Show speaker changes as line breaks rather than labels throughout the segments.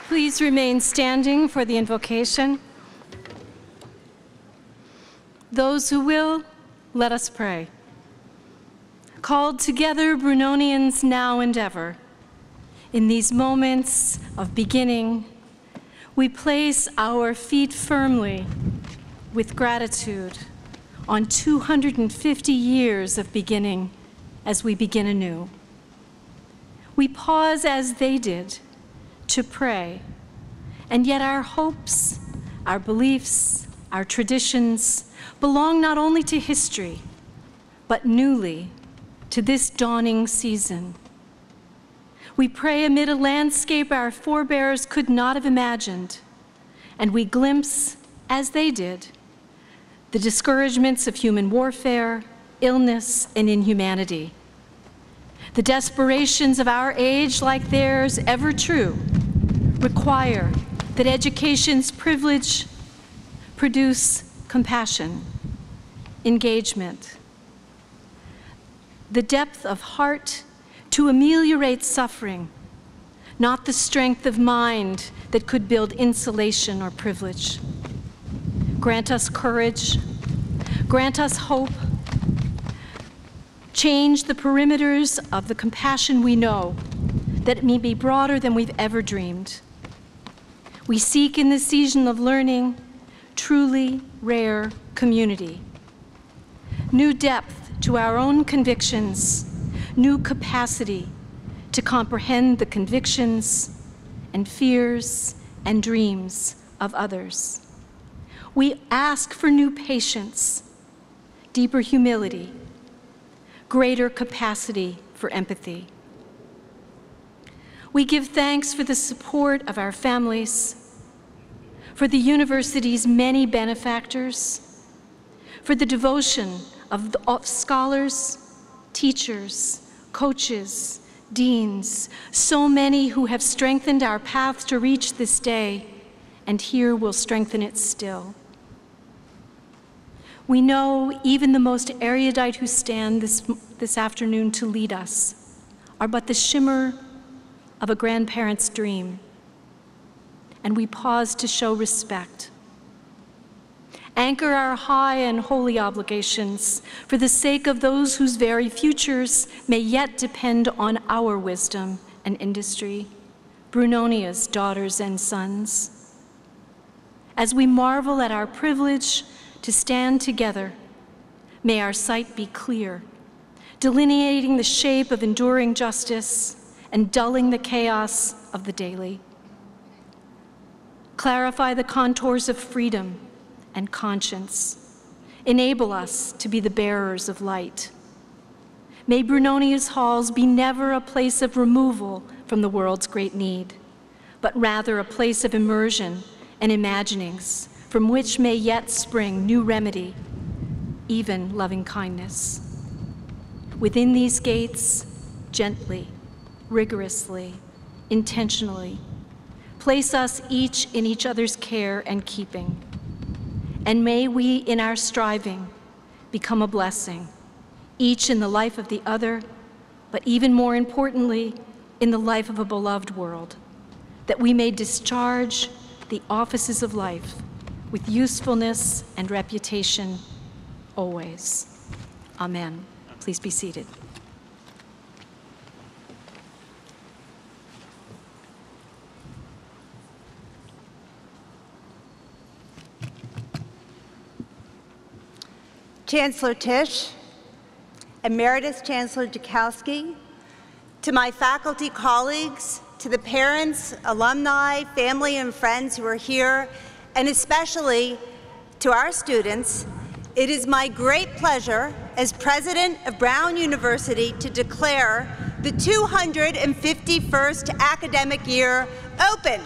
Please remain standing for the invocation. Those who will, let us pray. Called together, Brunonians now and ever, in these moments of beginning, we place our feet firmly with gratitude on 250 years of beginning as we begin anew. We pause as they did to pray, and yet our hopes, our beliefs, our traditions belong not only to history, but newly to this dawning season. We pray amid a landscape our forebears could not have imagined, and we glimpse, as they did, the discouragements of human warfare, illness, and inhumanity. The desperations of our age, like theirs, ever true, require that education's privilege produce compassion, engagement, the depth of heart to ameliorate suffering, not the strength of mind that could build insulation or privilege. Grant us courage, grant us hope, change the perimeters of the compassion we know, that it may be broader than we've ever dreamed. We seek in this season of learning truly rare community, new depth to our own convictions, new capacity to comprehend the convictions and fears and dreams of others. We ask for new patience, deeper humility, greater capacity for empathy. We give thanks for the support of our families, for the university's many benefactors, for the devotion of scholars, teachers, coaches, deans, so many who have strengthened our path to reach this day, and here will strengthen it still. We know even the most erudite who stand this afternoon to lead us are but the shimmer of a grandparent's dream, and we pause to show respect. Anchor our high and holy obligations for the sake of those whose very futures may yet depend on our wisdom and industry, Brunonia's daughters and sons. As we marvel at our privilege to stand together, may our sight be clear, delineating the shape of enduring justice and dulling the chaos of the daily. Clarify the contours of freedom and conscience. Enable us to be the bearers of light. May Brunonia's halls be never a place of removal from the world's great need, but rather a place of immersion and imaginings from which may yet spring new remedy, even loving kindness. Within these gates, gently, rigorously, intentionally, place us each in each other's care and keeping. And may we, in our striving, become a blessing, each in the life of the other, but even more importantly, in the life of a beloved world, that we may discharge the offices of life with usefulness and reputation always. Amen. Please be seated.
Chancellor Tisch, Emeritus Chancellor Joukowsky, to my faculty colleagues, to the parents, alumni, family, and friends who are here, and especially to our students, it is my great pleasure as president of Brown University to declare the 251st academic year open.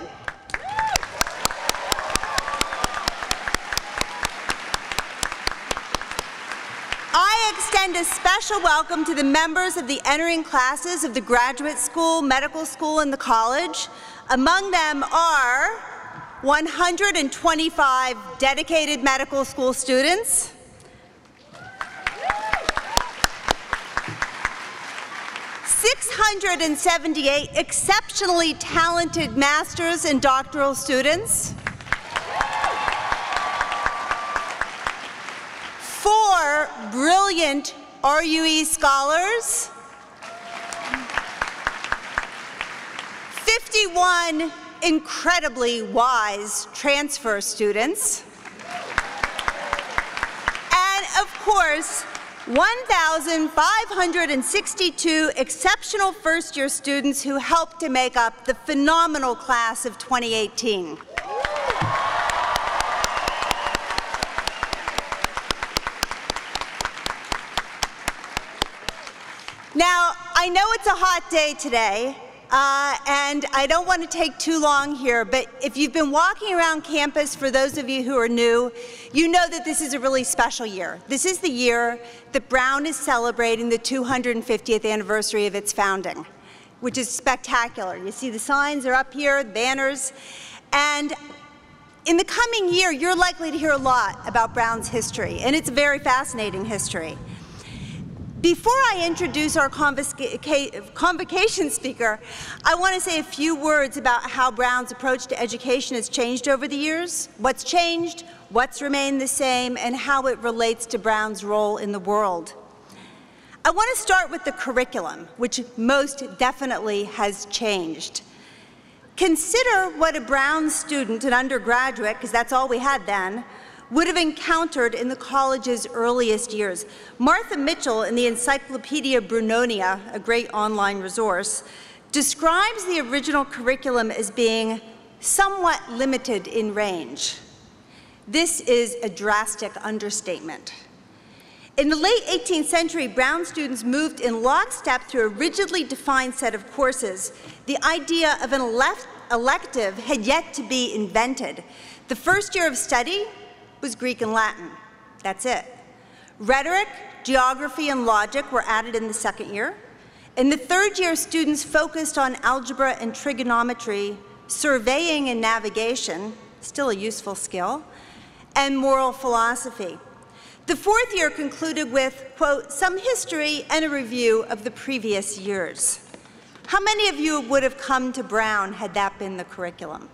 I extend a special welcome to the members of the entering classes of the graduate school, medical school, and the college. Among them are 125 dedicated medical school students, 6 678 exceptionally talented master's and doctoral students, 4 brilliant RUE scholars, 51 incredibly wise transfer students, and of course, 1,562 exceptional first-year students who helped to make up the phenomenal class of 2018. Now, I know it's a hot day today, and I don't want to take too long here, but if you've been walking around campus, for those of you who are new, you know that this is a really special year. This is the year that Brown is celebrating the 250th anniversary of its founding, which is spectacular. You see the signs are up here, the banners, and in the coming year, you're likely to hear a lot about Brown's history, and it's a very fascinating history. Before I introduce our convocation speaker, I want to say a few words about how Brown's approach to education has changed over the years, what's changed, what's remained the same, and how it relates to Brown's role in the world. I want to start with the curriculum, which most definitely has changed. Consider what a Brown student, an undergraduate, because that's all we had then, would have encountered in the college's earliest years. Martha Mitchell, in the Encyclopedia Brunonia, a great online resource, describes the original curriculum as being somewhat limited in range. This is a drastic understatement. In the late 18th century, Brown students moved in lockstep through a rigidly defined set of courses. The idea of an elective had yet to be invented. The first year of study was Greek and Latin. That's it. Rhetoric, geography, and logic were added in the second year. In the third year, students focused on algebra and trigonometry, surveying and navigation, still a useful skill, and moral philosophy. The fourth year concluded with, quote, some history and a review of the previous years. How many of you would have come to Brown had that been the curriculum?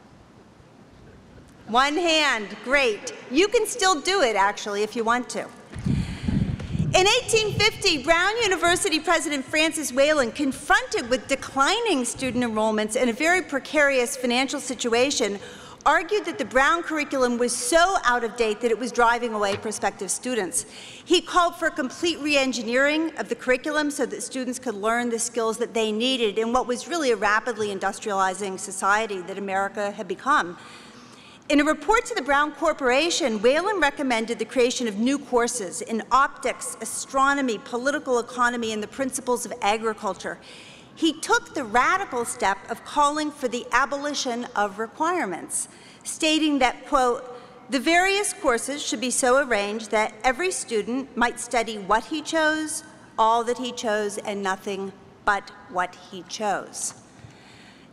One hand, great. You can still do it, actually, if you want to. In 1850, Brown University President Francis Wayland, confronted with declining student enrollments and a very precarious financial situation, argued that the Brown curriculum was so out of date that it was driving away prospective students. He called for complete re-engineering of the curriculum so that students could learn the skills that they needed in what was really a rapidly industrializing society that America had become. In a report to the Brown Corporation, Wayland recommended the creation of new courses in optics, astronomy, political economy, and the principles of agriculture. He took the radical step of calling for the abolition of requirements, stating that, quote, the various courses should be so arranged that every student might study what he chose, all that he chose, and nothing but what he chose.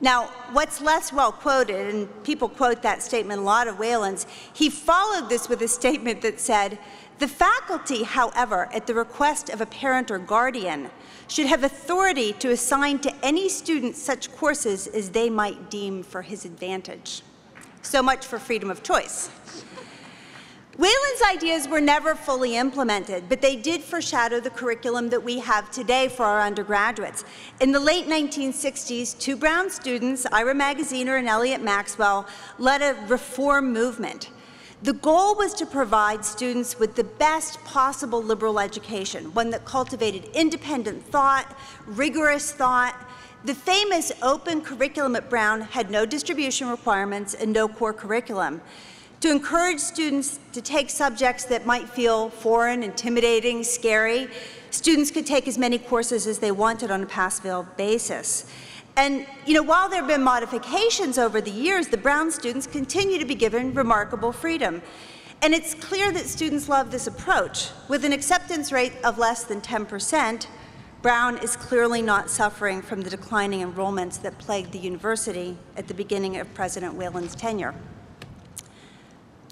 Now, what's less well quoted, and people quote that statement a lot of Wayland's, he followed this with a statement that said, the faculty, however, at the request of a parent or guardian, should have authority to assign to any student such courses as they might deem for his advantage. So much for freedom of choice. Wayland's ideas were never fully implemented, but they did foreshadow the curriculum that we have today for our undergraduates. In the late 1960s, 2 Brown students, Ira Magaziner and Elliot Maxwell, led a reform movement. The goal was to provide students with the best possible liberal education, one that cultivated independent thought, rigorous thought. The famous open curriculum at Brown had no distribution requirements and no core curriculum. To encourage students to take subjects that might feel foreign, intimidating, scary, students could take as many courses as they wanted on a pass-fail basis. And while there have been modifications over the years, the Brown students continue to be given remarkable freedom. And it's clear that students love this approach. With an acceptance rate of less than 10%, Brown is clearly not suffering from the declining enrollments that plagued the university at the beginning of President Wayland's tenure.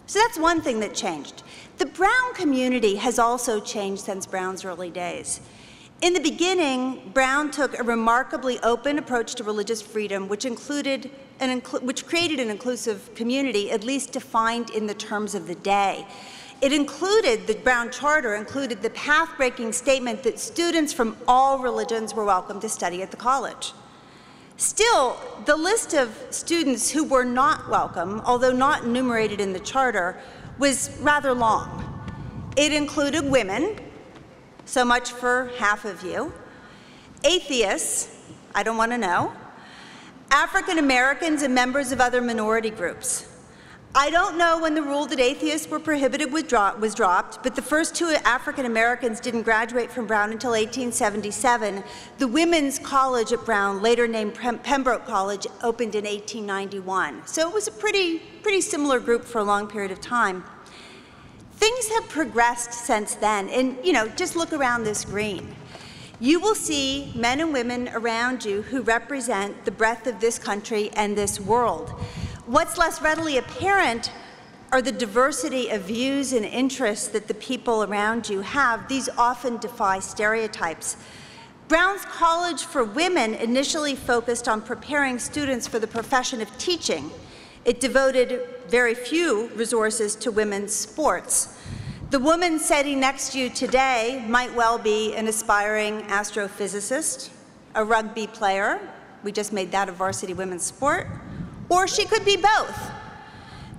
So that's one thing that changed. The Brown community has also changed since Brown's early days. In the beginning, Brown took a remarkably open approach to religious freedom, which created an inclusive community, at least defined in the terms of the day. The Brown Charter included the path-breaking statement that students from all religions were welcome to study at the college. Still, the list of students who were not welcome, although not enumerated in the charter, was rather long. It included women, so much for half of you, atheists, I don't want to know, African Americans and members of other minority groups. I don't know when the rule that atheists were prohibited was dropped, but the first two African Americans didn't graduate from Brown until 1877. The Women's College at Brown, later named Pembroke College, opened in 1891. So it was a pretty similar group for a long period of time. Things have progressed since then, and just look around this green. You will see men and women around you who represent the breadth of this country and this world. What's less readily apparent are the diversity of views and interests that the people around you have. These often defy stereotypes. Brown's College for Women initially focused on preparing students for the profession of teaching. It devoted very few resources to women's sports. The woman sitting next to you today might well be an aspiring astrophysicist, a rugby player, we just made that a varsity women's sport, or she could be both.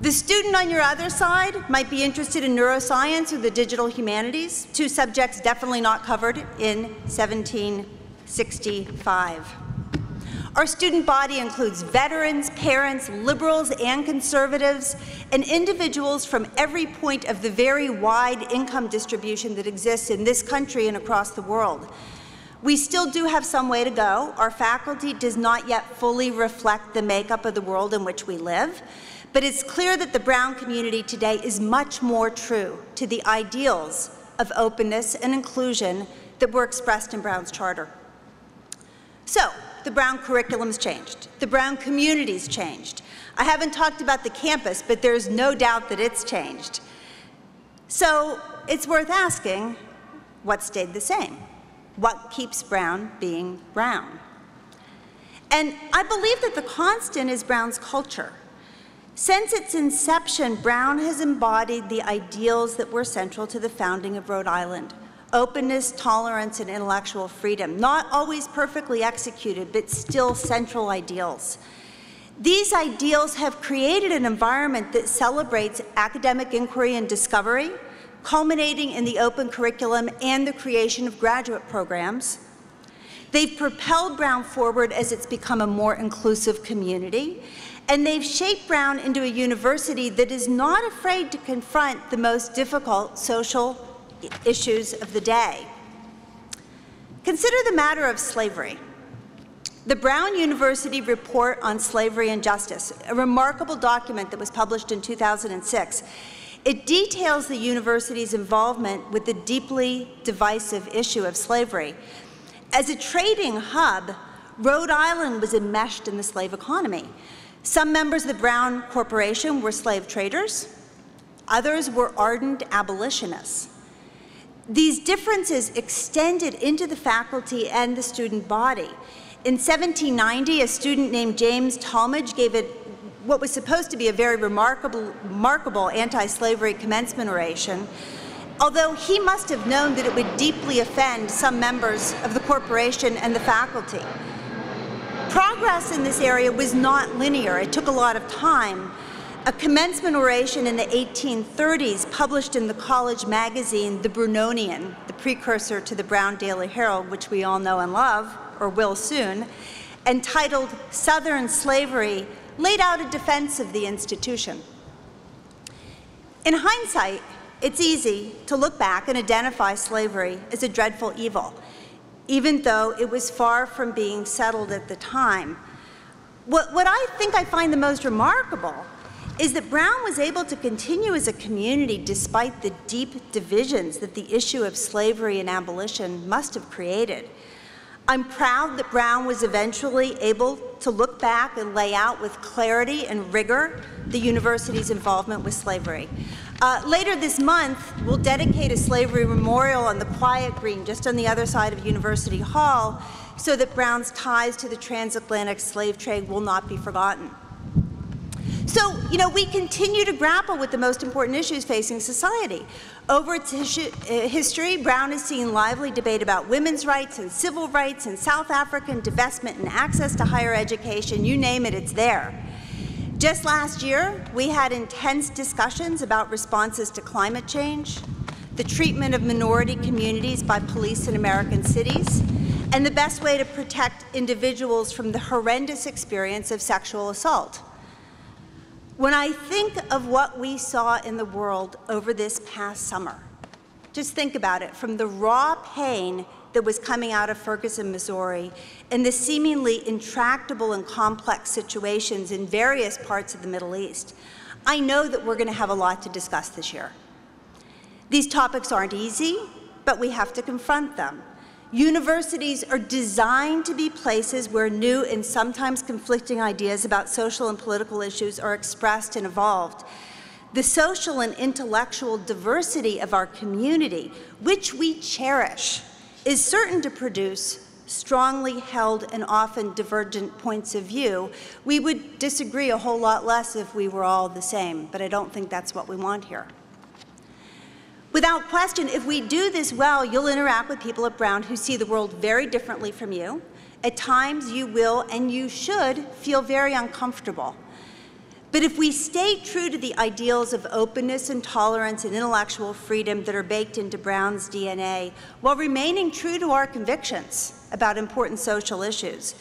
The student on your other side might be interested in neuroscience or the digital humanities, two subjects definitely not covered in 1765. Our student body includes veterans, parents, liberals, and conservatives, and individuals from every point of the very wide income distribution that exists in this country and across the world. We still do have some way to go. Our faculty does not yet fully reflect the makeup of the world in which we live, but it's clear that the Brown community today is much more true to the ideals of openness and inclusion that were expressed in Brown's charter. So, the Brown curriculum's changed. The Brown community's changed. I haven't talked about the campus, but there's no doubt that it's changed. So it's worth asking, what stayed the same? What keeps Brown being Brown? And I believe that the constant is Brown's culture. Since its inception, Brown has embodied the ideals that were central to the founding of Rhode Island: openness, tolerance, and intellectual freedom. Not always perfectly executed, but still central ideals. These ideals have created an environment that celebrates academic inquiry and discovery, culminating in the open curriculum and the creation of graduate programs. They've propelled Brown forward as it's become a more inclusive community, and they've shaped Brown into a university that is not afraid to confront the most difficult social issues of the day. Consider the matter of slavery. The Brown University Report on Slavery and Justice, a remarkable document that was published in 2006, it details the university's involvement with the deeply divisive issue of slavery. As a trading hub, Rhode Island was enmeshed in the slave economy. Some members of the Brown Corporation were slave traders. Others were ardent abolitionists. These differences extended into the faculty and the student body. In 1790, a student named James Talmadge gave it what was supposed to be a very remarkable anti-slavery commencement oration, although he must have known that it would deeply offend some members of the corporation and the faculty. Progress in this area was not linear. It took a lot of time. A commencement oration in the 1830s, published in the college magazine, The Brunonian, the precursor to the Brown Daily Herald, which we all know and love, or will soon, entitled Southern Slavery, laid out a defense of the institution. In hindsight, it's easy to look back and identify slavery as a dreadful evil, even though it was far from being settled at the time. What I think I find the most remarkable is that Brown was able to continue as a community despite the deep divisions that the issue of slavery and abolition must have created. I'm proud that Brown was eventually able to look back and lay out with clarity and rigor the university's involvement with slavery. Later this month, we'll dedicate a slavery memorial on the quiet green just on the other side of University Hall so that Brown's ties to the transatlantic slave trade will not be forgotten. So, we continue to grapple with the most important issues facing society. Over its history, Brown has seen lively debate about women's rights and civil rights and South African divestment and access to higher education. You name it, it's there. Just last year, we had intense discussions about responses to climate change, the treatment of minority communities by police in American cities, and the best way to protect individuals from the horrendous experience of sexual assault. When I think of what we saw in the world over this past summer, just think about it, from the raw pain that was coming out of Ferguson, Missouri, and the seemingly intractable and complex situations in various parts of the Middle East, I know that we're going to have a lot to discuss this year. These topics aren't easy, but we have to confront them. Universities are designed to be places where new and sometimes conflicting ideas about social and political issues are expressed and evolved. The social and intellectual diversity of our community, which we cherish, is certain to produce strongly held and often divergent points of view. We would disagree a whole lot less if we were all the same, but I don't think that's what we want here. Without question, if we do this well, you'll interact with people at Brown who see the world very differently from you. At times, you will and you should feel very uncomfortable. But if we stay true to the ideals of openness and tolerance and intellectual freedom that are baked into Brown's DNA, while remaining true to our convictions about important social issues,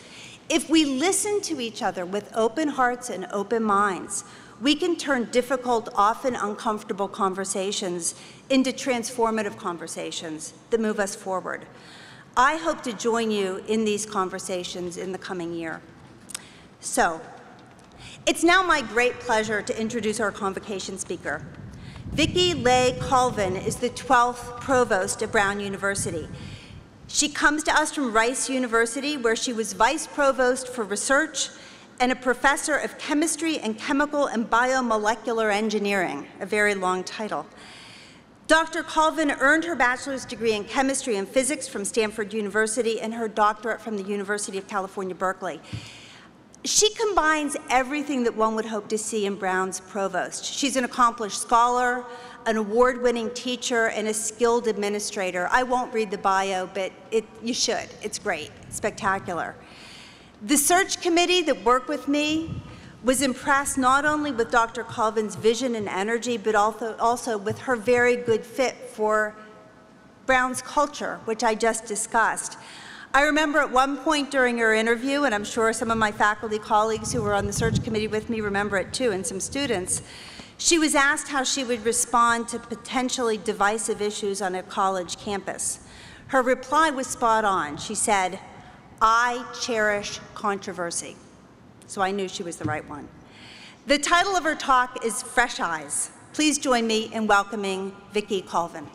if we listen to each other with open hearts and open minds, we can turn difficult, often uncomfortable conversations into transformative conversations that move us forward. I hope to join you in these conversations in the coming year. So, it's now my great pleasure to introduce our convocation speaker. Vicki Colvin is the 12th Provost at Brown University. She comes to us from Rice University, where she was Vice Provost for Research and a professor of chemistry and chemical and biomolecular engineering, a very long title. Dr. Colvin earned her bachelor's degree in chemistry and physics from Stanford University and her doctorate from the University of California, Berkeley. She combines everything that one would hope to see in Brown's provost. She's an accomplished scholar, an award-winning teacher, and a skilled administrator. I won't read the bio, but you should. It's great, spectacular. The search committee that worked with me was impressed not only with Dr. Colvin's vision and energy, but also with her very good fit for Brown's culture, which I just discussed. I remember at one point during her interview, and I'm sure some of my faculty colleagues who were on the search committee with me remember it too, and some students, she was asked how she would respond to potentially divisive issues on a college campus. Her reply was spot on. She said, "I cherish controversy." So I knew she was the right one. The title of her talk is Fresh Eyes. Please join me in welcoming Vicky Palvin.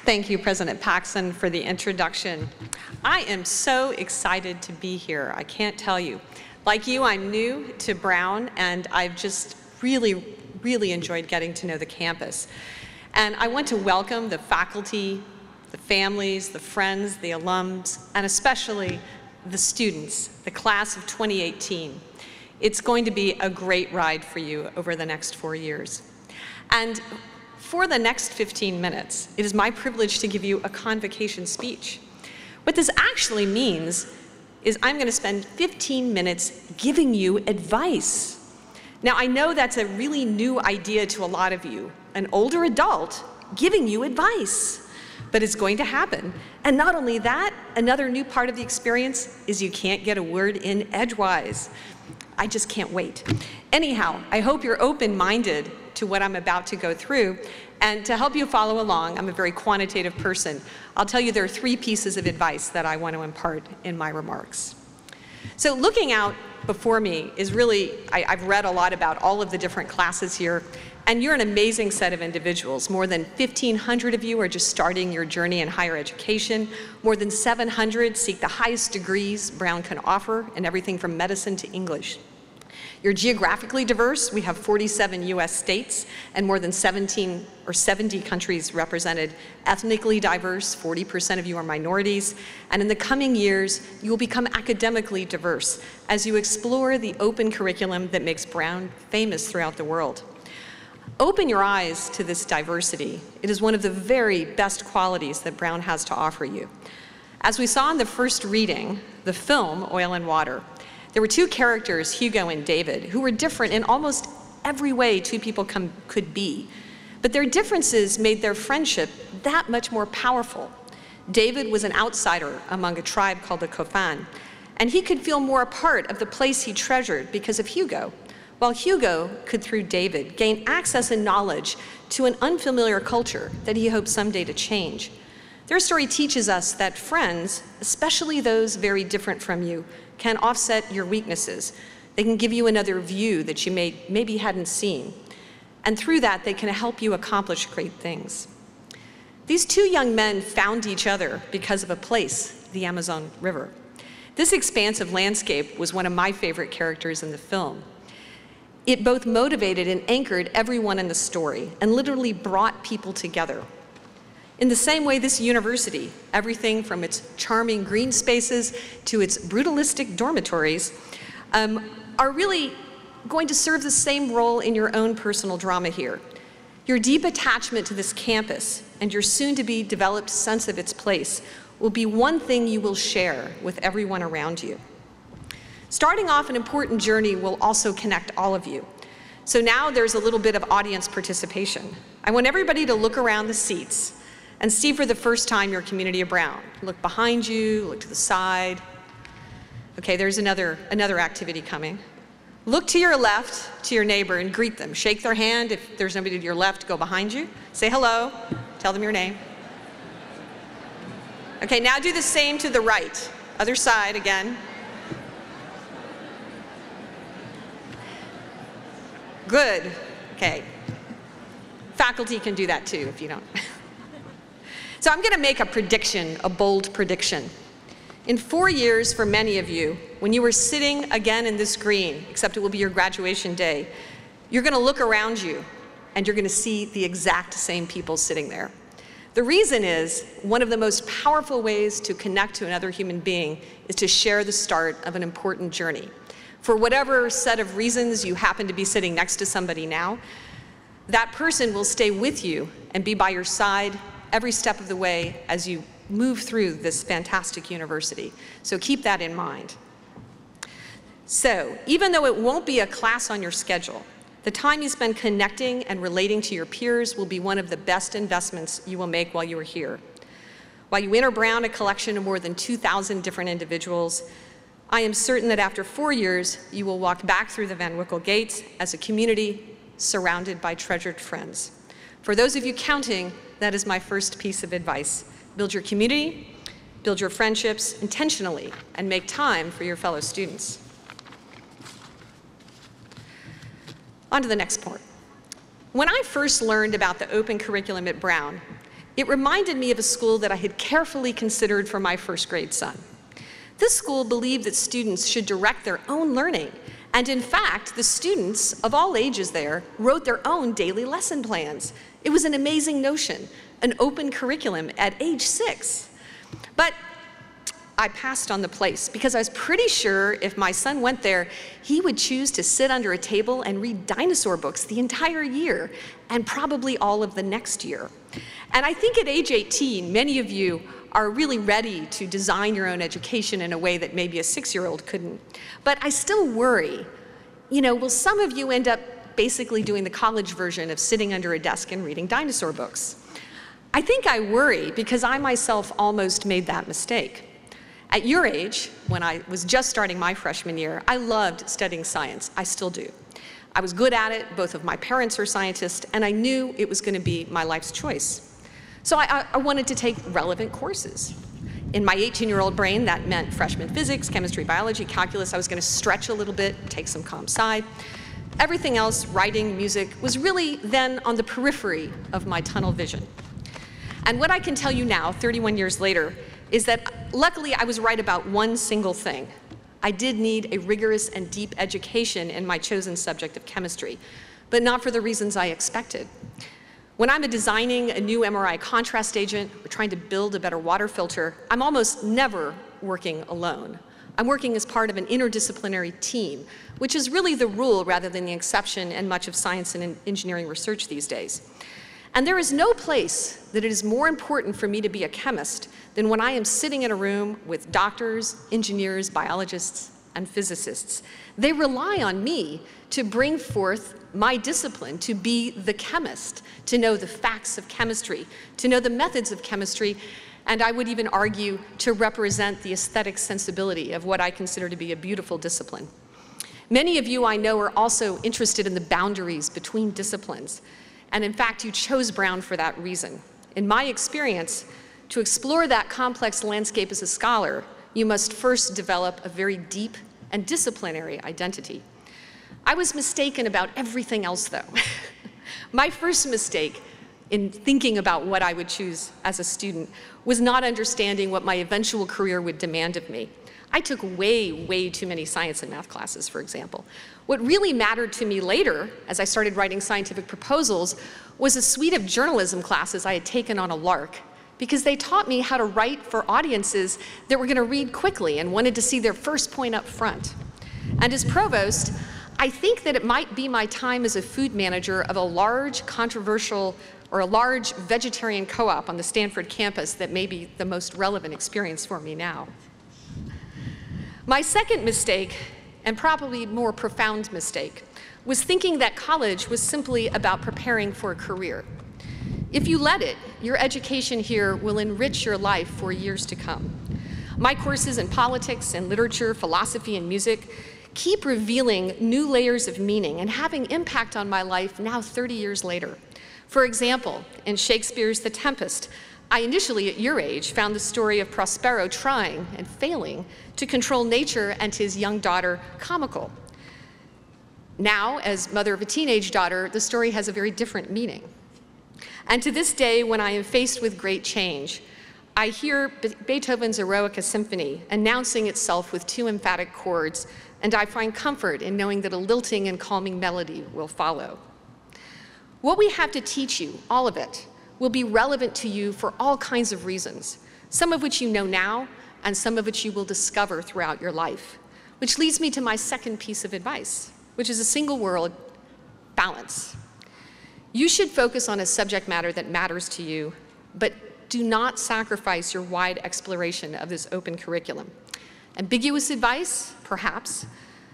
Thank you, President Paxson, for the introduction. I am so excited to be here. I can't tell you. Like you, I'm new to Brown, and I've just really enjoyed getting to know the campus. And I want to welcome the faculty, the families, the friends, the alums, and especially the students, the class of 2018. It's going to be a great ride for you over the next 4 years. And for the next 15 minutes, it is my privilege to give you a convocation speech. What this actually means is I'm going to spend 15 minutes giving you advice. Now, I know that's a really new idea to a lot of you, an older adult giving you advice, but it's going to happen. And not only that, another new part of the experience is you can't get a word in edgewise. I just can't wait. Anyhow, I hope you're open-minded to what I'm about to go through. And to help you follow along, I'm a very quantitative person. I'll tell you there are 3 pieces of advice that I want to impart in my remarks. So looking out before me is really, I've read a lot about all of the different classes here, And you're an amazing set of individuals. More than 1,500 of you are just starting your journey in higher education. More than 700 seek the highest degrees Brown can offer in everything from medicine to English. You're geographically diverse. We have 47 US states and more than 17 or 70 countries represented. Ethnically diverse, 40% of you are minorities. And in the coming years, you will become academically diverse as you explore the open curriculum that makes Brown famous throughout the world. Open your eyes to this diversity. It is one of the very best qualities that Brown has to offer you. As we saw in the first reading, the film, Oil and Water, there were two characters, Hugo and David, who were different in almost every way two people could be. But their differences made their friendship that much more powerful. David was an outsider among a tribe called the Colvin, and he could feel more a part of the place he treasured because of Hugo, while Hugo could, through David, gain access and knowledge to an unfamiliar culture that he hoped someday to change. Their story teaches us that friends, especially those very different from you, can offset your weaknesses. They can give you another view that you maybe hadn't seen. And through that, they can help you accomplish great things. These two young men found each other because of a place, the Amazon River. This expansive landscape was one of my favorite characters in the film. It both motivated and anchored everyone in the story and literally brought people together. In the same way, this university, everything from its charming green spaces to its brutalistic dormitories, are really going to serve the same role in your own personal drama here. Your deep attachment to this campus and your soon-to-be developed sense of its place will be one thing you will share with everyone around you. Starting off an important journey will also connect all of you. So now there's a little bit of audience participation. I want everybody to look around the seats and see for the first time your community of Brown. Look behind you, look to the side. Okay, there's another activity coming. Look to your left, to your neighbor, and greet them. Shake their hand. If there's nobody to your left, go behind you. Say hello, tell them your name. Okay, now do the same to the right. Other side again. Good, okay. Faculty can do that too if you don't. So I'm gonna make a prediction, a bold prediction. In 4 years, for many of you, when you are sitting again in this green, except it will be your graduation day, you're gonna look around you and you're gonna see the exact same people sitting there. The reason is, one of the most powerful ways to connect to another human being is to share the start of an important journey. For whatever set of reasons you happen to be sitting next to somebody now, that person will stay with you and be by your side every step of the way as you move through this fantastic university. So keep that in mind. So even though it won't be a class on your schedule, the time you spend connecting and relating to your peers will be one of the best investments you will make while you are here. While you enter Brown a collection of more than 2,000 different individuals, I am certain that after 4 years, you will walk back through the Van Wickle gates as a community surrounded by treasured friends. For those of you counting, that is my first piece of advice. Build your community, build your friendships intentionally, and make time for your fellow students. On to the next point. When I first learned about the open curriculum at Brown, it reminded me of a school that I had carefully considered for my first grade son. This school believed that students should direct their own learning, and in fact, the students of all ages there wrote their own daily lesson plans. It was an amazing notion, an open curriculum at age 6. But I passed on the place because I was pretty sure if my son went there, he would choose to sit under a table and read dinosaur books the entire year, and probably all of the next year. And I think at age 18, many of you are really ready to design your own education in a way that maybe a 6-year-old couldn't. But I still worry, will some of you end up basically doing the college version of sitting under a desk and reading dinosaur books? I think I worry because I myself almost made that mistake. At your age, when I was just starting my freshman year, I loved studying science. I still do. I was good at it, both of my parents are scientists, and I knew it was going to be my life's choice. So I wanted to take relevant courses. In my 18-year-old brain, that meant freshman physics, chemistry, biology, calculus. I was going to stretch a little bit, take some comp sci. Everything else, writing, music, was really then on the periphery of my tunnel vision. And what I can tell you now, 31 years later, is that luckily I was right about one single thing. I did need a rigorous and deep education in my chosen subject of chemistry, but not for the reasons I expected. When I'm designing a new MRI contrast agent or trying to build a better water filter, I'm almost never working alone. I'm working as part of an interdisciplinary team, which is really the rule rather than the exception in much of science and engineering research these days. And there is no place that it is more important for me to be a chemist than when I am sitting in a room with doctors, engineers, biologists, and physicists. They rely on me to bring forth my discipline, to be the chemist, to know the facts of chemistry, to know the methods of chemistry, and I would even argue to represent the aesthetic sensibility of what I consider to be a beautiful discipline. Many of you I know are also interested in the boundaries between disciplines, and in fact, you chose Brown for that reason. In my experience, to explore that complex landscape as a scholar, you must first develop a very deep and disciplinary identity. I was mistaken about everything else, though. My first mistake in thinking about what I would choose as a student was not understanding what my eventual career would demand of me. I took way too many science and math classes, for example. What really mattered to me later, as I started writing scientific proposals, was a suite of journalism classes I had taken on a lark, because they taught me how to write for audiences that were going to read quickly and wanted to see their first point up front. And as provost, I think that it might be my time as a food manager of a large controversial or a large vegetarian co-op on the Stanford campus that may be the most relevant experience for me now. My second mistake, and probably more profound mistake, was thinking that college was simply about preparing for a career. If you let it, your education here will enrich your life for years to come. My courses in politics and literature, philosophy and music keep revealing new layers of meaning and having impact on my life now 30 years later. For example, in Shakespeare's The Tempest, I initially, at your age, found the story of Prospero trying and failing to control nature and his young daughter comical. Now, as mother of a teenage daughter, the story has a very different meaning. And to this day, when I am faced with great change, I hear Beethoven's Eroica Symphony announcing itself with two emphatic chords, and I find comfort in knowing that a lilting and calming melody will follow. What we have to teach you, all of it, will be relevant to you for all kinds of reasons, some of which you know now, and some of which you will discover throughout your life. Which leads me to my second piece of advice, which is a single word: balance. You should focus on a subject matter that matters to you, but do not sacrifice your wide exploration of this open curriculum. Ambiguous advice, perhaps,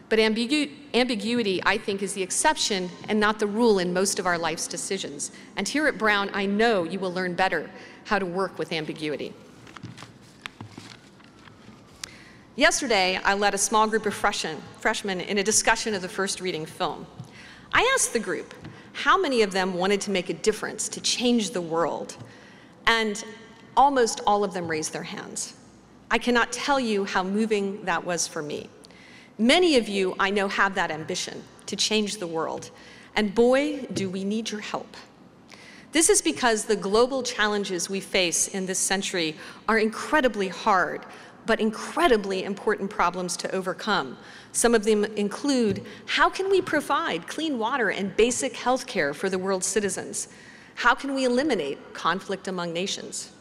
but ambiguity, I think, is the exception and not the rule in most of our life's decisions. And here at Brown, I know you will learn better how to work with ambiguity. Yesterday, I led a small group of freshmen in a discussion of the first reading film. I asked the group how many of them wanted to make a difference, to change the world, and almost all of them raised their hands. I cannot tell you how moving that was for me. Many of you, I know, have that ambition to change the world, and boy, do we need your help. This is because the global challenges we face in this century are incredibly hard, but incredibly important problems to overcome. Some of them include, how can we provide clean water and basic health care for the world's citizens? How can we eliminate conflict among nations?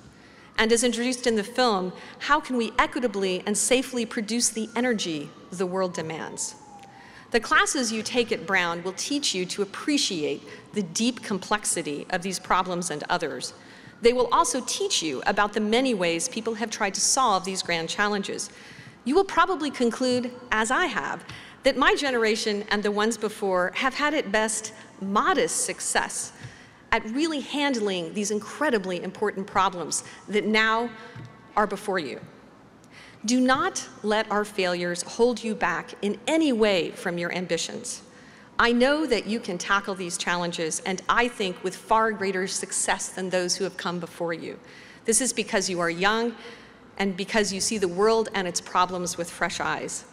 And as introduced in the film, how can we equitably and safely produce the energy the world demands? The classes you take at Brown will teach you to appreciate the deep complexity of these problems and others. They will also teach you about the many ways people have tried to solve these grand challenges. You will probably conclude, as I have, that my generation and the ones before have had at best modest success at really handling these incredibly important problems that now are before you. Do not let our failures hold you back in any way from your ambitions. I know that you can tackle these challenges, and I think with far greater success than those who have come before you. This is because you are young and because you see the world and its problems with fresh eyes.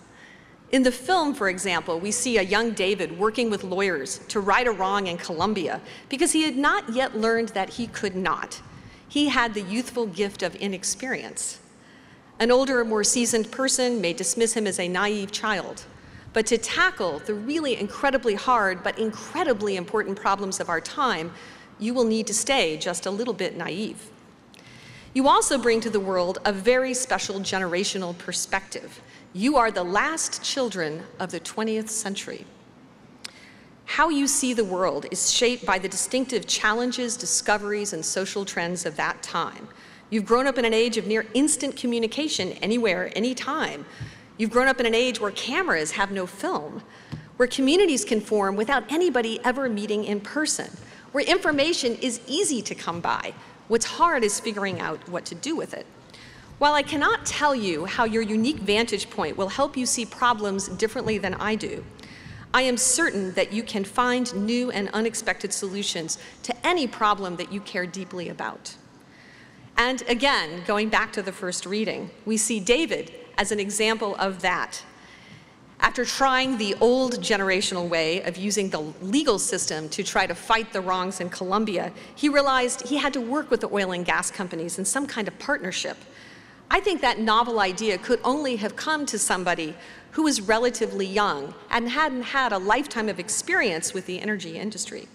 In the film, for example, we see a young David working with lawyers to right a wrong in Colombia because he had not yet learned that he could not. He had the youthful gift of inexperience. An older, more seasoned person may dismiss him as a naive child. But to tackle the really incredibly hard but incredibly important problems of our time, you will need to stay just a little bit naive. You also bring to the world a very special generational perspective. You are the last children of the 20th century. How you see the world is shaped by the distinctive challenges, discoveries, and social trends of that time. You've grown up in an age of near instant communication anywhere, anytime. You've grown up in an age where cameras have no film, where communities can form without anybody ever meeting in person, where information is easy to come by. What's hard is figuring out what to do with it. While I cannot tell you how your unique vantage point will help you see problems differently than I do, I am certain that you can find new and unexpected solutions to any problem that you care deeply about. And again, going back to the first reading, we see David as an example of that. After trying the old generational way of using the legal system to try to fight the wrongs in Colombia, he realized he had to work with the oil and gas companies in some kind of partnership. I think that novel idea could only have come to somebody who was relatively young and hadn't had a lifetime of experience with the energy industry.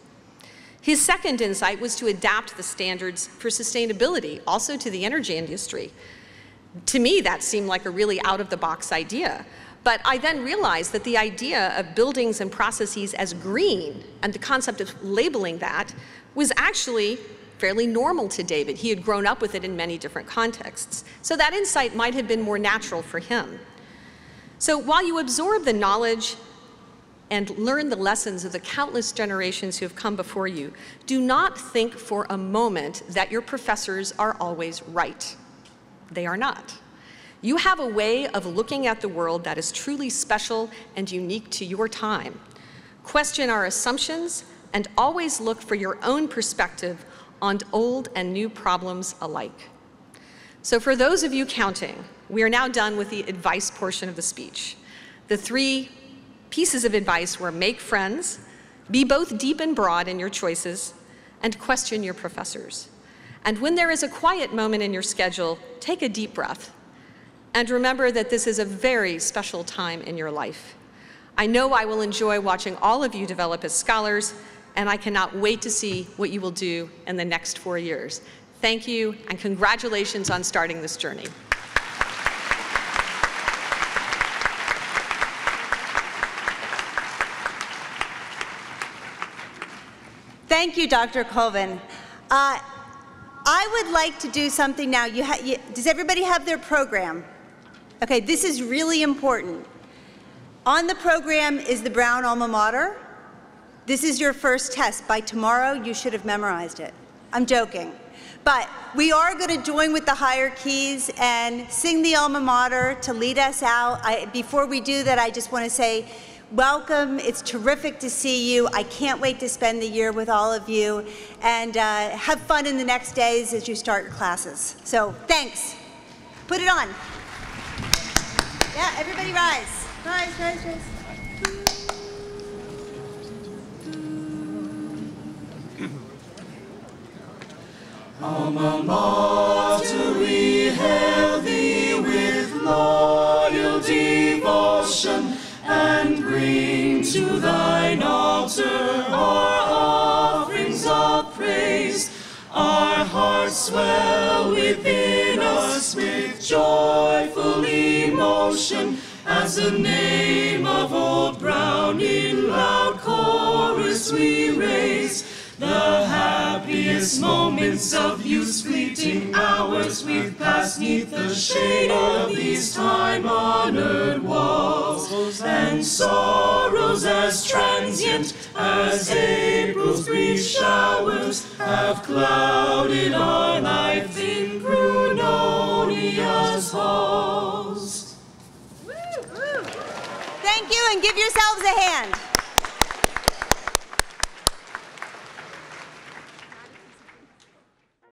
His second insight was to adapt the standards for sustainability also to the energy industry. To me, that seemed like a really out-of-the-box idea. But I then realized that the idea of buildings and processes as green and the concept of labeling that was actually fairly normal to David. He had grown up with it in many different contexts. So that insight might have been more natural for him. So while you absorb the knowledge and learn the lessons of the countless generations who have come before you, do not think for a moment that your professors are always right. They are not. You have a way of looking at the world that is truly special and unique to your time. Question our assumptions and always look for your own perspective on old and new problems alike. So for those of you counting, we are now done with the advice portion of the speech. The 3 pieces of advice were make friends, be both deep and broad in your choices, and question your professors. And when there is a quiet moment in your schedule, take a deep breath. And remember that this is a very special time in your life. I know I will enjoy watching all of you develop as scholars, and I cannot wait to see what you will do in the next 4 years. Thank you, and congratulations on starting this journey.
Thank you, Dr. Colvin. I would like to do something now. Does everybody have their program? Okay, this is really important. On the program is the Brown Alma Mater. This is your first test. By tomorrow, you should have memorized it. I'm joking. But we are going to join with the higher keys and sing the Alma Mater to lead us out. Before we do that, I just want to say, welcome. It's terrific to see you. I can't wait to spend the year with all of you. And have fun in the next days as you start your classes. So thanks. Put it on. Yeah, everybody rise. Rise, rise, rise.
Alma Mater, we hail thee with loyal devotion, and bring to thine altar our offerings of praise. Our hearts swell within us with joyful emotion, as the name of Old Brown in loud chorus we raise. The happiest moments of youth's fleeting hours we've passed 'neath the shade of these time-honored walls, and sorrows as transient as April's brief showers have clouded our life in Brunonia's halls.
Thank you, and give yourselves a hand.